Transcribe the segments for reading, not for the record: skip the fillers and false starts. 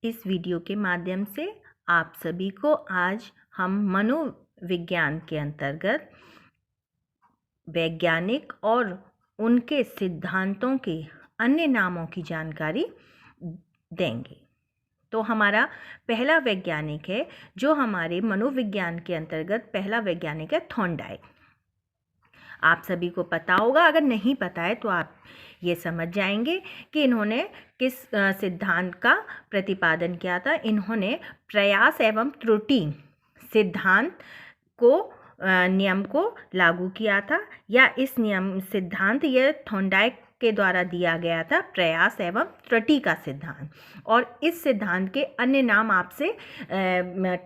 इस वीडियो के माध्यम से आप सभी को आज हम मनोविज्ञान के अंतर्गत वैज्ञानिक और उनके सिद्धांतों के अन्य नामों की जानकारी देंगे। तो हमारा पहला वैज्ञानिक है जो हमारे मनोविज्ञान के अंतर्गत पहला वैज्ञानिक है थॉर्नडाइक। आप सभी को पता होगा, अगर नहीं पता है तो आप ये समझ जाएंगे कि इन्होंने किस सिद्धांत का प्रतिपादन किया था। इन्होंने प्रयास एवं त्रुटि सिद्धांत को नियम को लागू किया था, या इस नियम सिद्धांत ये थॉर्नडाइक के द्वारा दिया गया था, प्रयास एवं त्रुटि का सिद्धांत। और इस सिद्धांत के अन्य नाम आपसे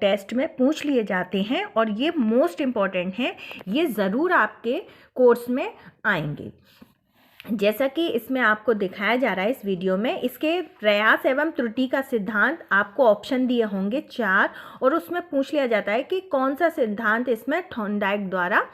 टेस्ट में पूछ लिए जाते हैं और ये मोस्ट इम्पॉर्टेंट हैं, ये ज़रूर आपके कोर्स में आएंगे। जैसा कि इसमें आपको दिखाया जा रहा है इस वीडियो में, इसके प्रयास एवं त्रुटि का सिद्धांत आपको ऑप्शन दिए होंगे 4, और उसमें पूछ लिया जाता है कि कौन सा सिद्धांत इसमें थॉर्नडाइक द्वारा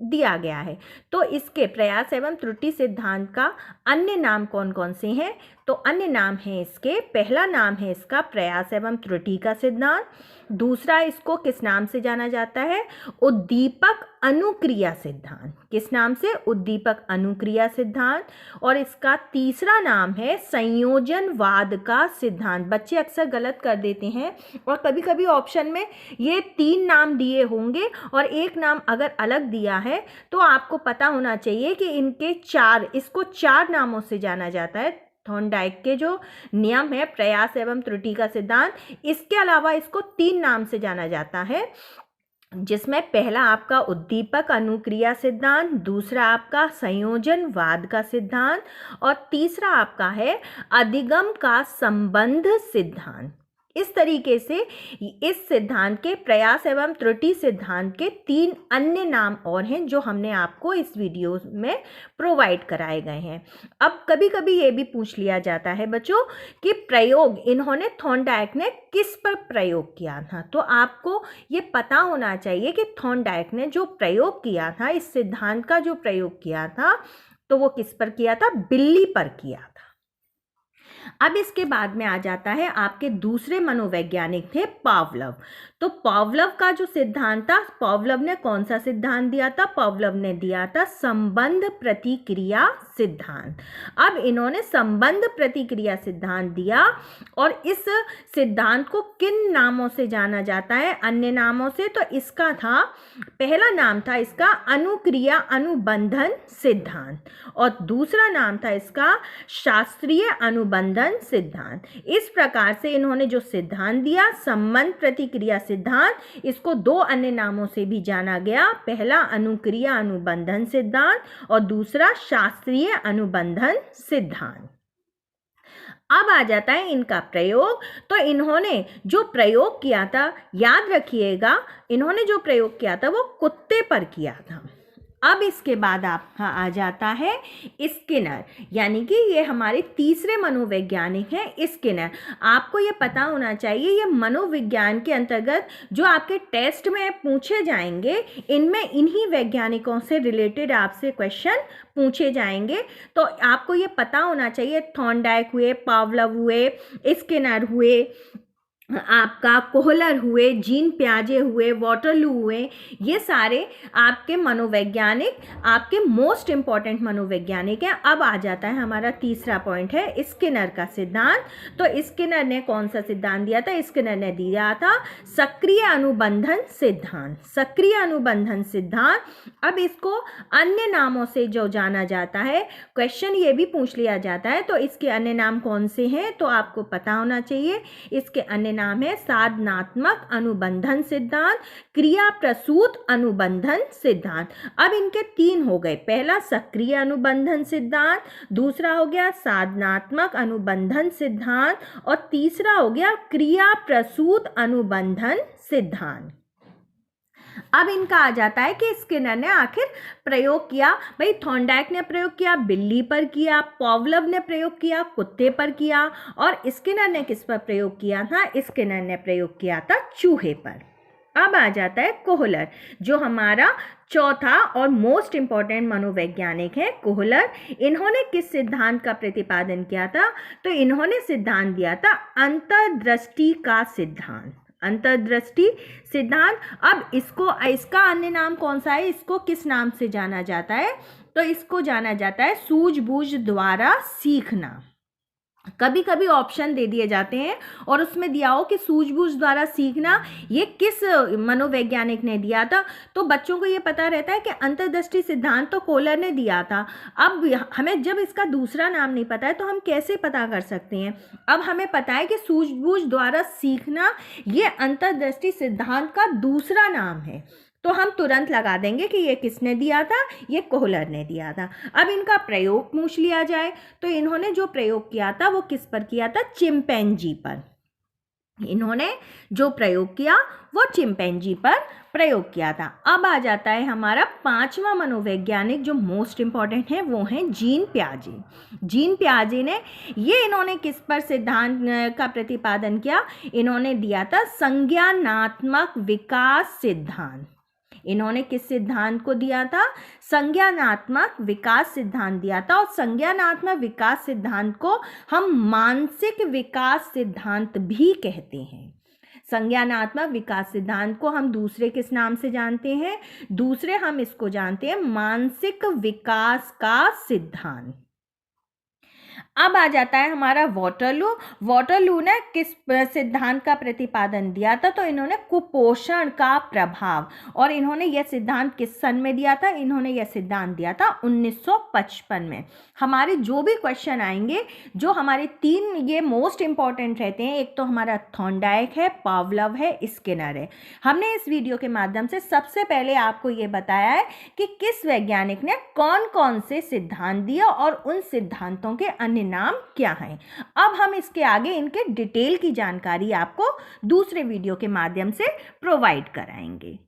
दिया गया है। तो इसके प्रयास एवं त्रुटि सिद्धांत का अन्य नाम कौन कौन से हैं? तो अन्य नाम है इसके, पहला नाम है इसका प्रयास एवं त्रुटि का सिद्धांत। दूसरा, इसको किस नाम से जाना जाता है? उद्दीपक अनुक्रिया सिद्धांत। किस नाम से? उद्दीपक अनुक्रिया सिद्धांत। और इसका तीसरा नाम है संयोजनवाद का सिद्धांत। बच्चे अक्सर गलत कर देते हैं और कभी कभी ऑप्शन में ये 3 नाम दिए होंगे और एक नाम अगर अलग दिया है तो आपको पता होना चाहिए कि इनके इसको 4 नामों से जाना जाता है। थॉर्नडाइक के जो नियम है प्रयास एवं त्रुटि का सिद्धांत, इसके अलावा इसको 3 नाम से जाना जाता है, जिसमें पहला आपका उद्दीपक अनुक्रिया सिद्धांत, दूसरा आपका संयोजनवाद का सिद्धांत और तीसरा आपका है अधिगम का संबंध सिद्धांत। इस तरीके से इस सिद्धांत के प्रयास एवं त्रुटि सिद्धांत के 3 अन्य नाम और हैं जो हमने आपको इस वीडियो में प्रोवाइड कराए गए हैं। अब कभी कभी ये भी पूछ लिया जाता है बच्चों कि प्रयोग इन्होंने थॉर्नडाइक ने किस पर प्रयोग किया था। तो आपको ये पता होना चाहिए कि थॉर्नडाइक ने जो प्रयोग किया था, इस सिद्धांत का जो प्रयोग किया था, तो वो किस पर किया था? बिल्ली पर किया था। अब इसके बाद में आ जाता है आपके दूसरे मनोवैज्ञानिक थे पावलोव। तो पावलोव का जो सिद्धांत था, पावलोव ने कौन सा सिद्धांत दिया था? पावलोव ने दिया था संबंध प्रतिक्रिया सिद्धांत। अब इन्होंने संबंध प्रतिक्रिया सिद्धांत दिया और इस सिद्धांत को किन नामों से जाना जाता है? अन्य नामों से। तो इसका था, पहला नाम था इसका अनुक्रिया अनुबंधन सिद्धांत और दूसरा नाम था इसका शास्त्रीय अनुबंधन सिद्धांत। इस प्रकार से इन्होंने जो सिद्धांत दिया संबंध प्रतिक्रिया सिद्धांत, इसको 2 अन्य नामों से भी जाना गया, पहला अनुक्रिया अनुबंधन सिद्धांत और दूसरा शास्त्रीय अनुबंधन सिद्धांत। अब आ जाता है इनका प्रयोग। तो इन्होंने जो प्रयोग किया था, याद रखिएगा, इन्होंने जो प्रयोग किया था वो कुत्ते पर किया था। अब इसके बाद आपका आ जाता है स्किनर, यानी कि ये हमारे तीसरे मनोवैज्ञानिक हैं स्किनर। आपको ये पता होना चाहिए, ये मनोविज्ञान के अंतर्गत जो आपके टेस्ट में पूछे जाएंगे, इनमें इन्हीं वैज्ञानिकों से रिलेटेड आपसे क्वेश्चन पूछे जाएंगे। तो आपको ये पता होना चाहिए, थॉर्नडाइक हुए, पावलोव हुए, स्किनर हुए, आपका कोहलर हुए, जीन पियाजे हुए, वाटरलू हुए, ये सारे आपके मनोवैज्ञानिक, आपके मोस्ट इम्पॉर्टेंट मनोवैज्ञानिक हैं। अब आ जाता है हमारा तीसरा पॉइंट है स्किनर का सिद्धांत। तो स्किनर ने कौन सा सिद्धांत दिया था? स्किनर ने दिया था सक्रिय अनुबंधन सिद्धांत। सक्रिय अनुबंधन सिद्धांत, अब इसको अन्य नामों से जो जाना जाता है, क्वेश्चन ये भी पूछ लिया जाता है, तो इसके अन्य नाम कौन से हैं? तो आपको पता होना चाहिए। इसके अन्य नाम है साधनात्मक अनुबंधन सिद्धांत, क्रिया प्रसूत अनुबंधन सिद्धांत। अब इनके 3 हो गए, पहला सक्रिय अनुबंधन सिद्धांत, दूसरा हो गया साधनात्मक अनुबंधन सिद्धांत और तीसरा हो गया क्रिया प्रसूत अनुबंधन सिद्धांत। अब इनका आ जाता है कि स्किनर ने आखिर प्रयोग किया, भाई थॉर्नडाइक ने प्रयोग किया बिल्ली पर किया, पावलोव ने प्रयोग किया कुत्ते पर किया, और स्किनर ने किस पर प्रयोग किया था? स्किनर ने प्रयोग किया था चूहे पर। अब आ जाता है कोहलर, जो हमारा चौथा और मोस्ट इंपॉर्टेंट मनोवैज्ञानिक है कोहलर। इन्होंने किस सिद्धांत का प्रतिपादन किया था? तो इन्होंने सिद्धांत दिया था अंतर्दृष्टि का सिद्धांत, अंतर्दृष्टि सिद्धांत। अब इसका अन्य नाम कौन सा है? इसको किस नाम से जाना जाता है? तो इसको जाना जाता है सूझबूझ द्वारा सीखना। कभी कभी ऑप्शन दे दिए जाते हैं और उसमें दिया हो कि सूझबूझ द्वारा सीखना ये किस मनोवैज्ञानिक ने दिया था, तो बच्चों को ये पता रहता है कि अंतर्दृष्टि सिद्धांत तो कोहलर ने दिया था। अब हमें जब इसका दूसरा नाम नहीं पता है तो हम कैसे पता कर सकते हैं? अब हमें पता है कि सूझबूझ द्वारा सीखना ये अंतर्दृष्टि सिद्धांत का दूसरा नाम है, तो हम तुरंत लगा देंगे कि ये किसने दिया था? ये कोहलर ने दिया था। अब इनका प्रयोग पूछ लिया जाए तो इन्होंने जो प्रयोग किया था वो किस पर किया था? चिंपैंजी पर। इन्होंने जो प्रयोग किया वो चिंपैंजी पर प्रयोग किया था। अब आ जाता है हमारा पांचवा मनोवैज्ञानिक जो मोस्ट इंपॉर्टेंट है, वो है जीन पियाजे। जीन पियाजे ने इन्होंने किस पर सिद्धांत का प्रतिपादन किया? इन्होंने दिया था संज्ञानात्मक विकास सिद्धांत। इन्होंने किस सिद्धांत को दिया था? संज्ञानात्मक विकास सिद्धांत दिया था। और संज्ञानात्मक विकास सिद्धांत को हम मानसिक विकास सिद्धांत भी कहते हैं। संज्ञानात्मक विकास सिद्धांत को हम दूसरे किस नाम से जानते हैं? दूसरे हम इसको जानते हैं मानसिक विकास का सिद्धांत। अब आ जाता है हमारा वाटरलू। वाटरलू ने किस सिद्धांत का प्रतिपादन दिया था? तो इन्होंने कुपोषण का प्रभाव, और इन्होंने यह सिद्धांत किस सन में दिया था? इन्होंने यह सिद्धांत दिया था 1955 में। हमारे जो भी क्वेश्चन आएंगे, जो हमारे तीन ये मोस्ट इंपॉर्टेंट रहते हैं, एक तो हमारा थॉर्नडाइक है, पावलव है, स्किनर है। हमने इस वीडियो के माध्यम से सबसे पहले आपको ये बताया है कि किस वैज्ञानिक ने कौन कौन से सिद्धांत दिया और उन सिद्धांतों के अन्य नाम क्या हैं। अब हम इसके आगे इनके डिटेल की जानकारी आपको दूसरे वीडियो के माध्यम से प्रोवाइड कराएंगे।